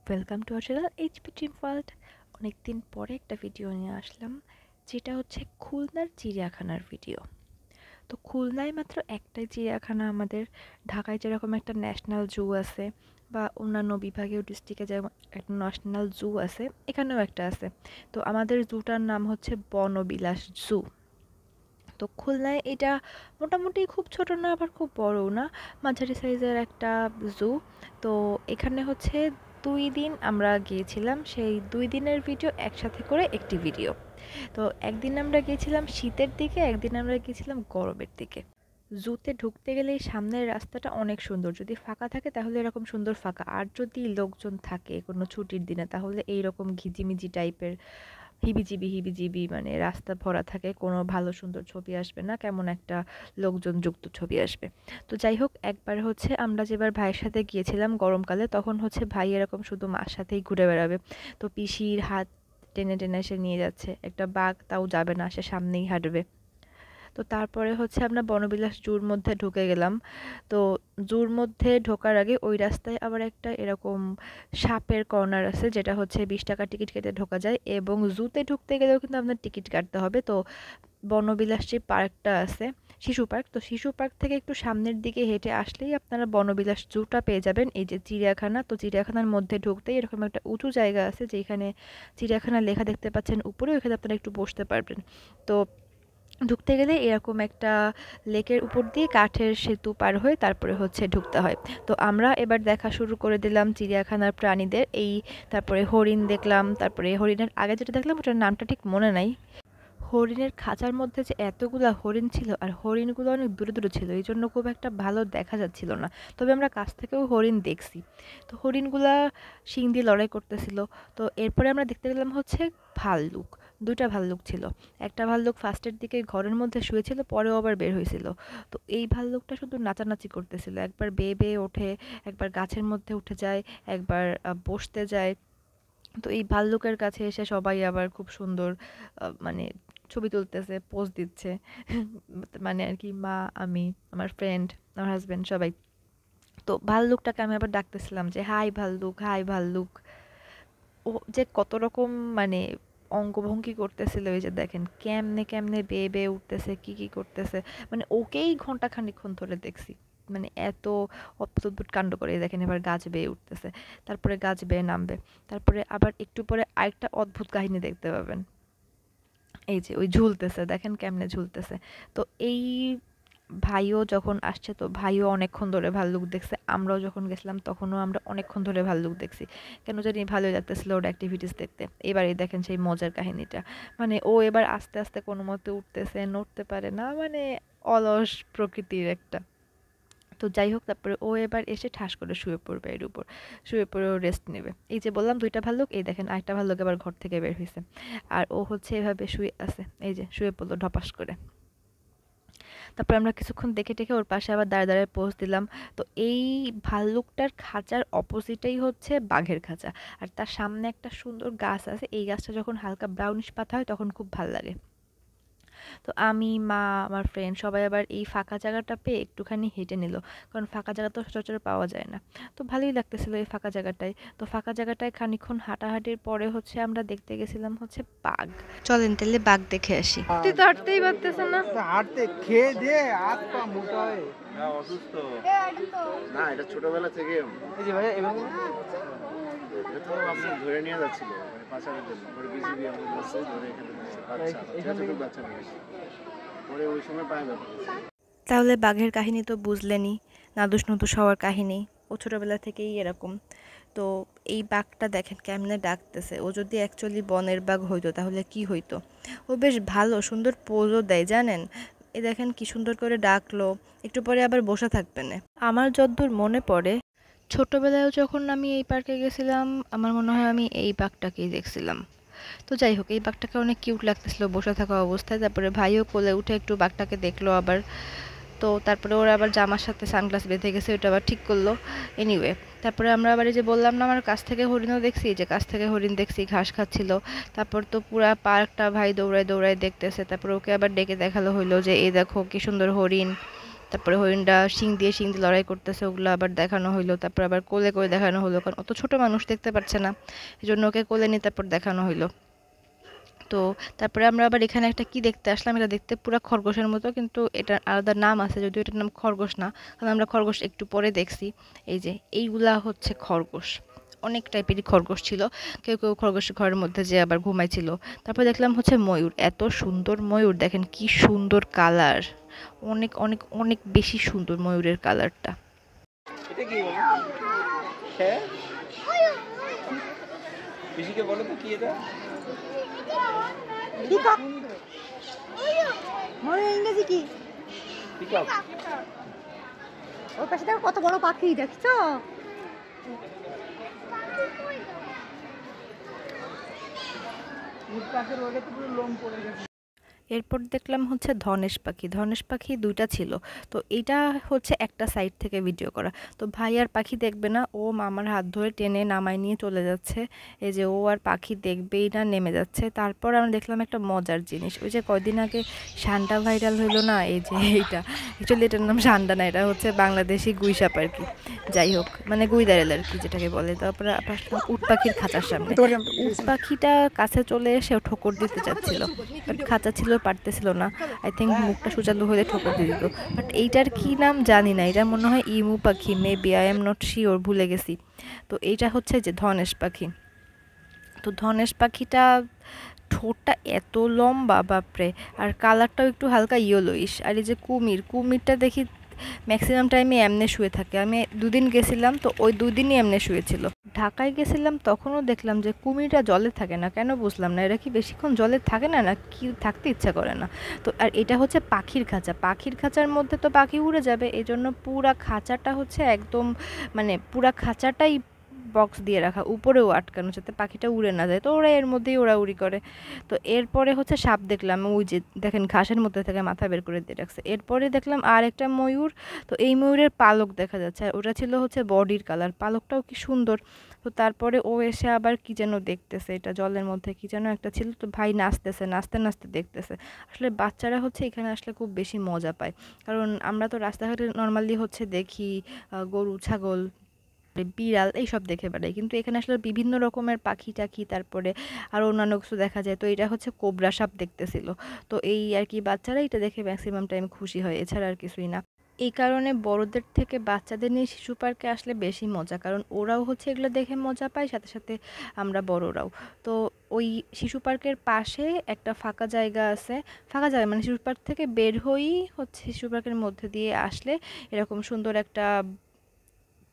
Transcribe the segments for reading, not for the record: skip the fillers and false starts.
Welcome to our channel HP dream world. অনেকদিন পরে একটা ভিডিও নিয়ে আসলাম, যেটা হচ্ছে খুলনার চিড়িয়াখানার ভিডিও। তো খুলনায় মাত্র একটাই চিড়িয়াখানা আমাদের। ঢাকায় যেরকম একটা ন্যাশনাল জু আছে বা অন্যান্য বিভাগীয় ডিস্ট্রিক্টে যেমন একটা ন্যাশনাল জু আছে, এখানেও একটা আছে। তো আমাদের জুটার নাম হচ্ছে বনবিলাস জু। তো খুলনায় এটা মোটামুটি খুব ছোট না, আবার খুব বড়ও না, মাঝারি সাইজের একটা জু। তো এখানে হচ্ছে 2 দিন আমরা গিয়েছিলাম, সেই 2 দিনের ভিডিও একসাথে করে একটি ভিডিও। তো একদিন আমরা গিয়েছিলাম শীতের দিকে, একদিন আমরা গিয়েছিলাম গরমের দিকে। জুতে ঢুকতে গেলে এই সামনের রাস্তাটা অনেক সুন্দর, যদি ফাঁকা থাকে তাহলে এরকম সুন্দর ফাঁকা, আর যদি লোকজন থাকে কোনো ছুটির দিনে তাহলে এইরকম ঘিজিমিজি টাইপের হিবিজিবি হিবিজিবি, মানে রাস্তা ভরা থাকে, কোনো ভালো সুন্দর ছবি আসবে না, কেমন একটা লোকজন যুক্ত ছবি আসবে। তো যাই হোক, একবার হচ্ছে আমরা যেবার ভাইয়ের সাথে গিয়েছিলাম গরমকালে, তখন হচ্ছে ভাই এরকম শুধু মার সাথেই ঘুরে বেড়াবে। তো পিসির হাত টেনে টেনে সে নিয়ে যাচ্ছে, একটা বাঘ তাও যাবে না, সে সামনেই হাঁটবে। তো তারপরে হচ্ছে আমরা বনবিলাস জুর মধ্যে ঢুকে গেলাম। তো জুর মধ্যে ঢোকার আগে ওই রাস্তায় আবার একটা এরকম সাপের কর্নার আছে, যেটা হচ্ছে 20 টাকা টিকিট কেটে ঢোকা যায়, এবং জুতে ঢুকতে গেলেও কিন্তু আপনার টিকিট কাটতে হবে। তো বনবিলাস যে পার্কটা আছে, শিশু পার্ক, তো শিশু পার্ক থেকে একটু সামনের দিকে হেঁটে আসলেই আপনারা বনবিলাস জুটা পেয়ে যাবেন। এই যে চিড়িয়াখানা, তো চিড়িয়াখানার মধ্যে ঢুকতেই এরকম একটা উঁচু জায়গা আছে, যেখানে চিড়িয়াখানা লেখা দেখতে পাচ্ছেন উপরে, ওখানে আপনারা একটু বসতে পারবেন। তো ঢুকতে গেলে এরকম একটা লেকের উপর দিয়ে কাঠের সেতু পার হয়ে তারপরে হচ্ছে ঢুকতে হয়। তো আমরা এবার দেখা শুরু করে দিলাম চিড়িয়াখানার প্রাণীদের। তারপরে হরিণ দেখলাম, তারপরে হরিণের আগে যেটা দেখলাম ওটার নামটা ঠিক মনে নাই। হরিণের খাঁচার মধ্যে যে এতগুলা হরিণ ছিল, আর হরিণগুলো অনেক দূরে দূরে ছিল, এই জন্য খুব একটা ভালো দেখা যাচ্ছিল না। তবে আমরা কাছ থেকেও হরিণ দেখছি। তো হরিণগুলা শিং দিয়ে লড়াই করতেছিল। তো এরপরে আমরা দেখতে গেলাম হচ্ছে ভাল্লুক। 2টা ভাল্লুক ছিল। একটা ভাল্লুক ফার্স্টের দিকে ঘরের মধ্যে শুয়েছিল, পরেও আবার বের হয়েছিল। তো এই ভাল্লুকটা শুধু নাচানাচি করতেছিল, একবার বেয়ে বেয়ে ওঠে, একবার গাছের মধ্যে উঠে যায়, একবার বসতে যায়। তো এই ভাল্লুকের কাছে এসে সবাই আবার খুব সুন্দর মানে ছবি তুলতেছে, পোজ দিচ্ছে। মানে আর কি, মা, আমি, আমার ফ্রেন্ড, আমার হাজবেন্ড, সবাই। তো ভাল্লুকটাকে আমি আবার ডাকতেছিলাম যে হাই ভাল্লুক, হাই ভাল্লুক। ও যে কত রকম মানে অঙ্গভঙ্গি করতেছিল, এই যে দেখেন কেমনে কেমনে বেয়ে বেয়ে উঠতেছে, কি কি করতেছে। মানে ওকেই ঘন্টা খানিকক্ষণ ধরে দেখছি, মানে এত অদ্ভুত অদ্ভুত কাণ্ড করে। এই দেখেন এবার গাছ বেয়ে উঠতেছে, তারপরে গাছ বেয়ে নামবে, তারপরে আবার একটু পরে আরেকটা অদ্ভুত কাহিনী দেখতে পাবেন। এই যে ওই ঝুলতেছে, দেখেন কেমনে ঝুলতেছে। তো এই ভাইও যখন আসছে, তো ভাইও অনেকক্ষণ ধরে ভাল্লুক দেখছে। আমরাও যখন গেছিলাম তখনও আমরা অনেকক্ষণ ধরে ভাল্লুক দেখছি। কেন জানি ভালোই লাগতেছিল ওর অ্যাক্টিভিটিস দেখতে। এবারে দেখেন সেই মজার কাহিনীটা, মানে ও এবার আস্তে আস্তে কোনো মতে উঠতেছে, নড়তে পারে না, মানে অলস প্রকৃতির একটা। তো যাই হোক, তারপরে ও এবার এসে ঠাস করে শুয়ে পড়বে এর উপর, শুয়ে পড়ে ও রেস্ট নেবে। এই যে বললাম 2টা ভাল্লুক, এই দেখেন আরেকটা ভাল্লুক এবার ঘর থেকে বের হয়েছে, আর ও হচ্ছে এভাবে শুয়ে আছে, এই যে শুয়ে পড়লো ঢপাস করে। তারপর আমরা কিছুক্ষণ দেখে টেখে ওর পাশে আবার দাঁড়ায় দাঁড়ায় পোজ দিলাম। তো এই ভাল্লুকটার খাঁচার অপোজিটেই হচ্ছে বাঘের খাঁচা, আর তার সামনে একটা সুন্দর গাছ আছে, এই গাছটা যখন হালকা ব্রাউনিশ পাতা হয় তখন খুব ভাল লাগে। তো আমি, মা, আমার ফ্রেন্ড সবাই আবার এই ফাঁকা জায়গাটা পেয়ে একটুখানি হেঁটে নিল, কারণ ফাঁকা জায়গা তো সচরাচর পাওয়া যায় না। তো ভালোই লাগতেছিল এই ফাঁকা জায়গাটায়। তো ফাঁকা জায়গাটায় খানিকক্ষণ হাঁটাহাঁটির পরে হচ্ছে আমরা দেখতে গেছিলাম হচ্ছে বাঘ। চলেন তাহলে বাঘ দেখে আসি। তুই তো হাঁটতেই পারতেছ না। হাঁটতে খেয়ে দিয়ে হাত পা মোটা হয়ে অসুস্থ না, এটা ছোটবেলা থেকে এই যে ভাই এভাবে এটা তো আপনি ধরে নিয়ে যাচ্ছিল মানে পাচারের জন্য, পরে বিজিবি আমাদের কাছে ধরে এখানে দিচ্ছে বাচ্চা ছোট বাচ্চা নিয়ে এসে। পরে ওই সময় পায়ে ব্যথা পেয়েছে। তাহলে বাঘের কাহিনী তো বুঝলেনই, নাদুস নুদুস হওয়ার কাহিনী। ও ছোটবেলা থেকেই এরকম। তো এই বাঘটা দেখেন কেমনে ডাকতেছে, ও যদি অ্যাকচুয়ালি বনের বাঘ হইতো তাহলে কি হইতো। ও বেশ ভালো সুন্দর পোজও দেয় জানেন। এ দেখেন কি সুন্দর করে ডাকলো, একটু পরে আবার বসে থাকবে না। আমার যতদূর মনে পড়ে, ছোটবেলায়ও যখন আমি এই পার্কে গেছিলাম, আমার মনে হয় আমি এই বাঘটাকেই দেখছিলাম। তো যাই হোক, এই বাঘটাকে অনেক কিউট লাগতেছিল বসে থাকা অবস্থায়। তারপরে ভাইও কোলে উঠে একটু বাঘটাকে দেখলো আবার। তো তারপরে ওরা আবার জামার সাথে সানগ্লাস বেঁধে গেছে, ওটা আবার ঠিক করলো। এনিওয়ে, তারপরে আমরা আবার এই যে বললাম না আমার কাছ থেকে হরিণও দেখছি, এই যে কাছ থেকে হরিণ দেখছি, ঘাস খাচ্ছিল। তারপর তো পুরা পার্কটা ভাই দৌড়ায় দৌড়ায় দেখতেছে। তারপর ওকে আবার ডেকে দেখালো হইলো যে এই দেখো কি সুন্দর হরিণ। তারপরে হরিণটা শিং দিয়ে লড়াই করতেছে, ওগুলো আবার দেখানো হইলো। তারপর আবার কোলে করে দেখানো হলো, কারণ অত ছোট মানুষ দেখতে পাচ্ছে না, এই জন্য ওকে কোলে নিয়ে তারপর দেখানো হইলো। তো তারপরে আমরা আবার এখানে একটা কি দেখতে আসলাম, এটা দেখতে পুরো খরগোশের মতো, কিন্তু এটার আলাদা নাম আছে, যদিও এটার নাম খরগোশ না, কারণ আমরা খরগোশ একটু পরে দেখছি। এই যে এইগুলা হচ্ছে খরগোশ, অনেক টাইপেরই খরগোশ ছিল। কেউ কেউ খরগোশের ঘরের মধ্যে যে আবার ঘুমাইছিল। তারপর দেখলাম হচ্ছে ময়ূর, এত সুন্দর ময়ূর, দেখেন কি সুন্দর কালার, অনেক অনেক অনেক বেশি সুন্দর ময়ূরের কালারটা। এটা কি হ্যাঁ বেশিকে বলো তো কি এটা পিকক। ময়ূর ইংরেজি কি? পিকক। ওর পাশে দেখো কত বড় পাখি, দেখছো? উট পাখির ওটা তো পুরো লোম পড়ে গেছে। এরপর দেখলাম হচ্ছে ধনেশ পাখি, ধনেশ পাখি দুইটা ছিল। তো এইটা হচ্ছে একটা সাইড থেকে ভিডিও করা। তো ভাই আর পাখি দেখবে না, ও মামার হাত ধরে টেনে নামায় নিয়ে চলে যাচ্ছে। এই যে ও আর পাখি দেখবেই না, নেমে যাচ্ছে। তারপর আমরা দেখলাম একটা মজার জিনিস, ওই যে কয়দিন আগে সান্ডা ভাইরাল হইলো না, এই যে এইটা, অ্যাকচুয়ালি এটার নাম সান্ডা না, এটা হচ্ছে বাংলাদেশি গুইসাপ আর কি, যাই হোক মানে গুইদারেল আর কি যেটাকে বলে। তারপরে আসলাম উট পাখির খাঁচার সামনে। উট পাখিটা কাছে চলে এসে ঠোকর দিতে চাচ্ছিল, বাট খাঁচা ছিল, পারতেছিল না। আই থিঙ্ক মুখটা সুচালু হলে ঠোকর দিয়ে দিত। বাট এইটার কি নাম জানি না, এটা মনে হয় ইমু পাখি, maybe, I am not sure, ভুলে গেছি। তো এইটা হচ্ছে যে ধনেশ পাখি। তো ধনেশ পাখিটা ঠোঁটটা এত লম্বা, বাপরে, আর কালারটাও একটু হালকা ইয়েলোইশ। আর এই যে কুমিরটা দেখি ম্যাক্সিমাম টাইমে এমনে শুয়ে থাকে। আমি দুদিন গেছিলাম, তো ওই দুদিনই এমনে শুয়েছিল। ঢাকায় গেছিলাম, তখনও দেখলাম যে কুমিরটা জলে থাকে না, কেন বুঝলাম না, এরা কি বেশিক্ষণ জলে থাকে না, না কি থাকতে ইচ্ছা করে না। তো আর এটা হচ্ছে পাখির খাঁচা, পাখির খাঁচার মধ্যে তো পাখি উড়ে যাবে, এই জন্য পুরা খাঁচাটা হচ্ছে একদম, মানে পুরা খাঁচাটাই বক্স দিয়ে রাখা, উপরেও আটকানো, যাতে পাখিটা উড়ে না যায়। তো ওরা এর মধ্যেই ওড়াউড়ি করে। তো এরপরে হচ্ছে সাপ দেখলাম, ওই যে দেখেন ঘাসের মধ্যে থেকে মাথা বের করে দিয়ে রাখছে। এরপরে দেখলাম আর একটা ময়ূর, তো এই ময়ূরের পালক দেখা যাচ্ছে, আর ওটা ছিল হচ্ছে বডির কালার, পালকটাও কি সুন্দর। তো তারপরে ও এসে আবার কি যেন দেখতেছে, এটা জলের মধ্যে কি যেন একটা ছিল। তো ভাই নাচতেছে, নাচতে নাচতে দেখতেছে। আসলে বাচ্চারা হচ্ছে এখানে আসলে খুব বেশি মজা পায়, কারণ আমরা তো রাস্তাঘাটে নর্মালি হচ্ছে দেখি গরু, ছাগল, বিড়াল এইসব দেখে বেড়াই, কিন্তু এখানে আসলে বিভিন্ন রকমের পাখি টাখি, তারপরে আর অন্যান্য কিছু দেখা যায়। তো এটা হচ্ছে কোবরা সাপ দেখতেছিল। তো এই আর কি, বাচ্চারা এটা দেখে ম্যাক্সিমাম টাইম খুশি হয়, এছাড়া আর কিছুই না। এই কারণে বড়দের থেকে বাচ্চাদের নিয়ে শিশু পার্কে আসলে বেশি মজা, কারণ ওরাও হচ্ছে এগুলো দেখে মজা পায়, সাথে সাথে আমরা বড়রাও। তো ওই শিশু পার্কের পাশে একটা ফাঁকা জায়গা আছে, ফাঁকা জায়গা মানে শিশু পার্ক থেকে বের হয়েই হচ্ছে শিশু পার্কের মধ্যে দিয়ে আসলে এরকম সুন্দর একটা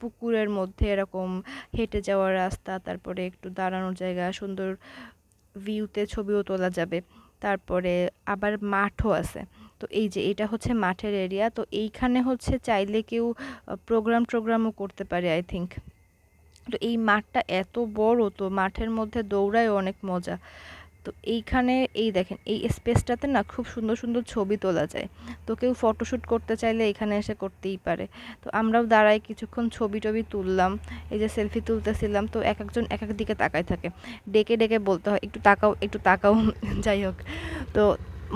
পুকুরের মধ্যে এরকম হেঁটে যাওয়ার রাস্তা, তারপরে একটু দাঁড়ানোর জায়গা, সুন্দর ভিউতে ছবিও তোলা যাবে। তারপরে আবার মাঠও আছে। তো এই যে এটা হচ্ছে মাঠের এরিয়া। তো এইখানে হচ্ছে চাইলে কেউ প্রোগ্রামও করতে পারে আই থিঙ্ক। তো এই মাঠটা এত বড়, তো মাঠের মধ্যে দৌড়ায় অনেক মজা। তো এইখানে এই দেখেন এই স্পেসটাতে না খুব সুন্দর সুন্দর ছবি তোলা যায়। তো কেউ ফটোশ্যুট করতে চাইলে এখানে এসে করতেই পারে। তো আমরাও দাঁড়াই কিছুক্ষণ ছবি টবি তুললাম, এই যে সেলফি তুলতেছিলাম। তো এক একজন এক এক দিকে তাকায় থাকে, ডেকে ডেকে বলতে হয় একটু তাকাও একটু তাকাও। যাই হোক, তো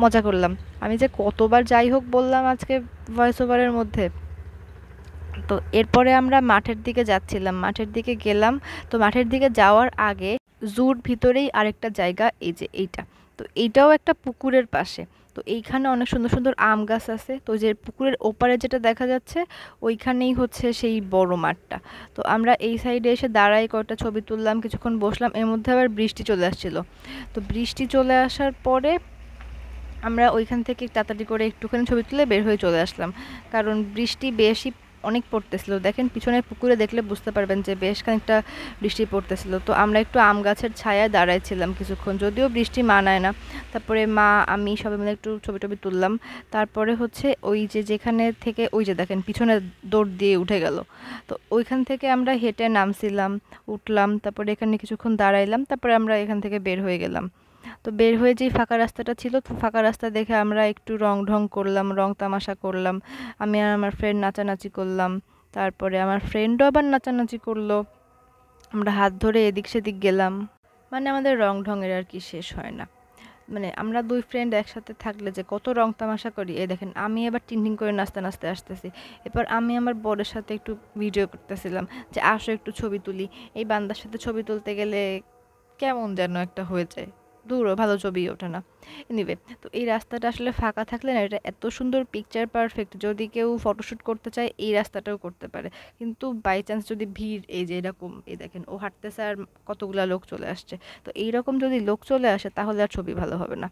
মজা করলাম। আমি যে কতবার যাই হোক বললাম আজকে ভয়েস ওভারের মধ্যে। তো এরপরে আমরা মাঠের দিকে যাচ্ছিলাম, মাঠের দিকে গেলাম। তো মাঠের দিকে যাওয়ার আগে জুর ভিতরেই আরেকটা জায়গা, এই যে এইটা, তো এইটাও একটা পুকুরের পাশে। তো এইখানে অনেক সুন্দর সুন্দর আম গাছ আছে। তো যে পুকুরের ওপারে যেটা দেখা যাচ্ছে ওইখানেই হচ্ছে সেই বড় মাঠটা। তো আমরা এই সাইডে এসে দাঁড়াই, কয়েকটা ছবি তুললাম, কিছুক্ষণ বসলাম। এর মধ্যে আবার বৃষ্টি চলে আসছিল। তো বৃষ্টি চলে আসার পরে আমরা ওইখান থেকে তাড়াতাড়ি করে একটুখানি ছবি তুলে বের হয়ে চলে আসলাম, কারণ বৃষ্টি বেশি অনেক পড়তেছিল। দেখেন পিছনের পুকুরে দেখলে বুঝতে পারবেন যে বেশ খানিকটা বৃষ্টি পড়তেছিল। তো আমরা একটু আম গাছের ছায়ায় দাঁড়াইছিলাম কিছুক্ষণ, যদিও বৃষ্টি মানায় না। তারপরে মা, আমি সবাই মিলে একটু ছবি টবি তুললাম। তারপরে হচ্ছে ওই যে যেখানে থেকে ওই যে দেখেন পিছনে দৌড় দিয়ে উঠে গেল। তো ওইখান থেকে আমরা হেঁটে নামছিলাম, উঠলাম, তারপরে এখানে কিছুক্ষণ দাঁড়াইলাম, তারপরে আমরা এখান থেকে বের হয়ে গেলাম। তো বের হয়ে যেই ফাঁকা রাস্তাটা ছিল, তো ফাঁকা রাস্তা দেখে আমরা একটু রং ঢং করলাম, রং তামাশা করলাম। আমি আর আমার ফ্রেন্ড নাচানাচি করলাম, তারপরে আমার ফ্রেন্ডও আবার নাচানাচি করলো। আমরা হাত ধরে এদিক সেদিক গেলাম, মানে আমাদের রং ঢঙের আর কি শেষ হয় না। মানে আমরা দুই ফ্রেন্ড একসাথে থাকলে যে কত রং তামাশা করি। এই দেখেন আমি এবার টিনটিন করে নাচতে নাচতে আসতেছি। এরপর আমি আমার বরের সাথে একটু ভিডিও করতেছিলাম যে আসো একটু ছবি তুলি। এই বান্দার সাথে ছবি তুলতে গেলে কেমন যেন একটা হয়ে যায়, দূরও ভালো ছবি ওঠে না। এনিওয়ে, তো এই রাস্তাটা আসলে ফাঁকা থাকলে না, এটা এত সুন্দর পিকচার পারফেক্ট, যদি কেউ ফটোশ্যুট করতে চায় এই রাস্তাটাও করতে পারে। কিন্তু বাই চান্স যদি ভিড়, এই যে এরকম, এই দেখেন ও হাঁটতেছে আর কতগুলা লোক চলে আসছে, তো এইরকম যদি লোক চলে আসে তাহলে আর ছবি ভালো হবে না।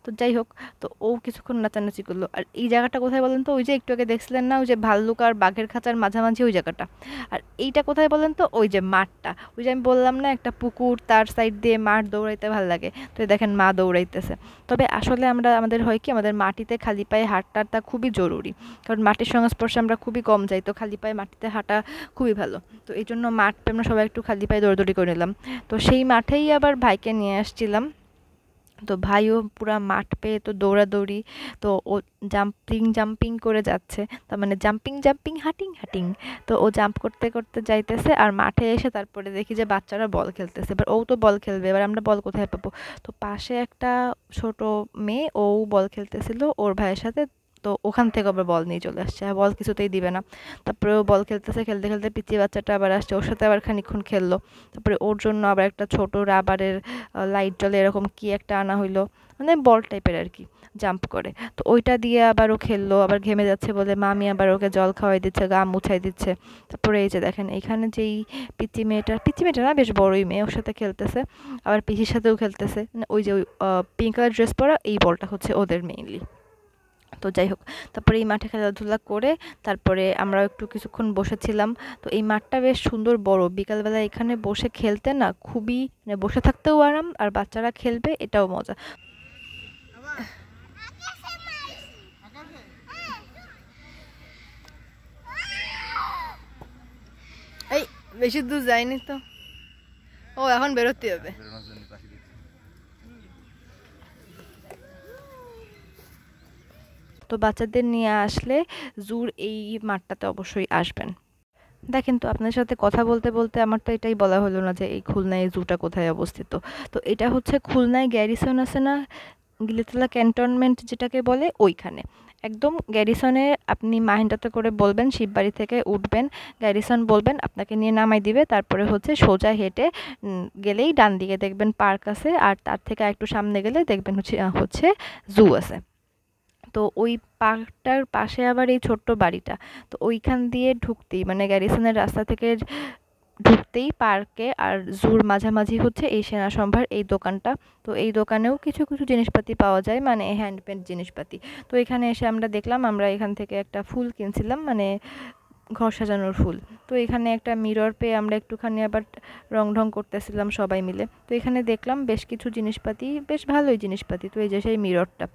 তো যাই হোক, তো ও কিছুক্ষণ নাচানাচি করলো। আর এই জায়গাটা কোথায় বলেন তো? ওই যে একটু আগে দেখছিলেন না, ওই যে ভাল্লুক আর বাঘের খাঁচার মাঝামাঝি ওই জায়গাটা। আর এইটা কোথায় বলেন তো? ওই যে মাঠটা, ওই যে আমি বললাম না একটা পুকুর, তার সাইড দিয়ে মাঠ, দৌড়াইতে ভাল লাগে। তো এই দেখেন মা দৌড়াইতেছে। তবে আসলে আমাদের হয় কি, আমাদের মাটিতে খালি পায়ে হাঁটাটা খুবই জরুরি, কারণ মাটির সংস্পর্শে আমরা খুবই কম যাই, তো খালি পায়ে মাটিতে হাঁটা খুবই ভালো। তো এই জন্য মাঠ পেয়ে আমরা সবাই একটু খালি পায়ে দৌড়াদৌড়ি করে নিলাম। তো সেই মাঠেই আবার ভাইকে নিয়ে আসছিলাম। তো ভাইও পুরা মাঠ পেয়ে তো দৌড়াদৌড়ি, তো ও জাম্পিং জাম্পিং করে যাচ্ছে, তার মানে জাম্পিং জাম্পিং হাঁটিং হাঁটিং। তো ও জাম্প করতে করতে যাইতেছে, আর মাঠে এসে তারপরে দেখি যে বাচ্চারা বল খেলতেছে। এবার ও তো বল খেলবে, এবার আমরা বল কোথায় পাবো? তো পাশে একটা ছোট মেয়ে, ও বল খেলতেছিল ওর ভাইয়ের সাথে। তো ওখান থেকে আবার বল নিয়ে চলে আসছে, আর বল কিছুতেই দিবে না। তারপরে ও বল খেলতেছে, খেলতে খেলতে পিচ্চি বাচ্চাটা আবার আসছে, ওর সাথে আবার খানিকক্ষণ খেললো। তারপরে ওর জন্য আবার একটা ছোট রাবারের লাইট জ্বলে এরকম কি একটা আনা হইলো, মানে বল টাইপের আর কি, জাম্প করে। তো ওইটা দিয়ে আবার ও খেললো, আবার ঘেমে যাচ্ছে বলে মামি আবার ওকে জল খাওয়াই দিচ্ছে, গা মুছাই দিচ্ছে। তারপরে এই যে দেখেন এখানে যেই পিচ্চি মেয়েটা না, বেশ বড়ই মেয়ে, ওর সাথে খেলতেছে, আবার পিসির সাথেও খেলতেছে। মানে ওই যে ওই পিঙ্ক কালার ড্রেস পরা, এই বলটা হচ্ছে ওদের মেইনলি। তো যাই হোক, তারপরে এই মাঠে খেলাধুলা করে তারপরে আমরা একটু কিছুক্ষণ বসেছিলাম। তো এই মাঠটা বেশ সুন্দর বড়, বিকালবেলা এখানে বসে খেলতে না খুবই, মানে বসে থাকতেও আরাম, আর বাচ্চারা খেলবে এটাও মজা। এই বেশি দূর যায়নি তো, ও এখন বেরোতে হবে। তো বাচ্চাদের নিয়ে আসলে জুর এই মাঠটাতে অবশ্যই আসবেন। দেখেন, তো আপনার সাথে কথা বলতে বলতে আমার তো এটাই বলা হলো না যে এই খুলনায় জুটা কোথায় অবস্থিত। তো এটা হচ্ছে খুলনায় গ্যারিসন আছে না, গিলেতলা ক্যান্টনমেন্ট যেটাকে বলে, ওইখানে একদম গ্যারিসনে আপনি মাহিন্দ্রাতে করে বলবেন শিববাড়ি থেকে উঠবেন, গ্যারিসন বলবেন, আপনাকে নিয়ে নামাই দিবে। তারপরে হচ্ছে সোজা হেঁটে গেলেই ডান দিকে দেখবেন পার্ক আছে, আর তার থেকে একটু সামনে গেলে দেখবেন হচ্ছে জু আছে। তো ওই পার্কটার পাশে আবার এই ছোট্ট বাড়িটা। তো ওইখান দিয়ে ঢুকতেই, মানে গ্যারিসনের রাস্তা থেকে ঢুকতেই পার্কে আর জুর মাঝামাঝি হচ্ছে এই সেনা সম্ভার এই দোকানটা। তো এই দোকানেও কিছু কিছু জিনিসপাতি পাওয়া যায়, মানে হ্যান্ডমেড জিনিসপাতি। তো এখানে এসে আমরা দেখলাম, আমরা এখান থেকে একটা ফুল কিনছিলাম, মানে ঘর সাজানোর ফুল। তো এখানে একটা মিরর পেয়ে আমরা একটুখানি আবার রং ঢং করতেছিলাম সবাই মিলে। তো এখানে দেখলাম বেশ কিছু জিনিসপাতি, বেশ ভালোই জিনিসপাতি। তো এই যে সেই মিররটা,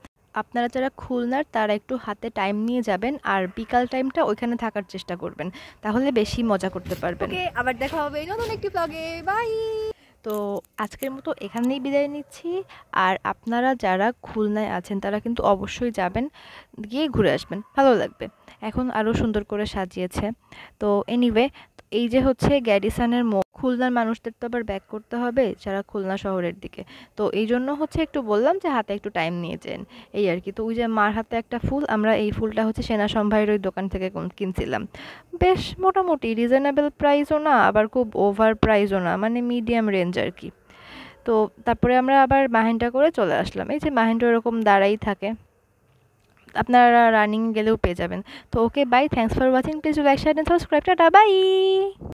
আপনারা যারা খুলনার তারা একটু হাতে টাইম নিয়ে যাবেন, আর বিকাল টাইমটা ওইখানে থাকার চেষ্টা করবেন, তাহলে বেশি মজা করতে পারবেন। ওকে, আবার দেখা হবে নতুন একটি ব্লগে। বাই। তো আজকের মতো এখানেই বিদায় নিচ্ছি। আর আপনারা যারা খুলনায় আছেন তারা কিন্তু অবশ্যই যাবেন, গিয়ে ঘুরে আসবেন, ভালো লাগবে। এখন আরও সুন্দর করে সাজিয়েছে। তো এনিওয়ে, এই যে হচ্ছে গ্যারিসনের খুলনার মানুষদের তো আবার ব্যাক করতে হবে যারা খুলনা শহরের দিকে। তো এই জন্য হচ্ছে একটু বললাম যে হাতে একটু টাইম নিয়ে যান, এই আর কি। তো ওই যে মার হাতে একটা ফুল, আমরা এই ফুলটা হচ্ছে সেনা সম্ভারের ওই দোকান থেকে কিনছিলাম। বেশ মোটামুটি রিজনেবল প্রাইসও না, আবার খুব ওভার প্রাইসও না, মানে মিডিয়াম রেঞ্জ আর কি। তো তারপরে আমরা আবার মাহিন্দ্রা করে চলে আসলাম। এই যে মাহিন্দ্রা এরকম দাঁড়াই থাকে, আপনারা রানিং গেলেও পেয়ে যাবেন। তো okay, bye, thanks for watching, please like share and subscribe, টাটা, বাই।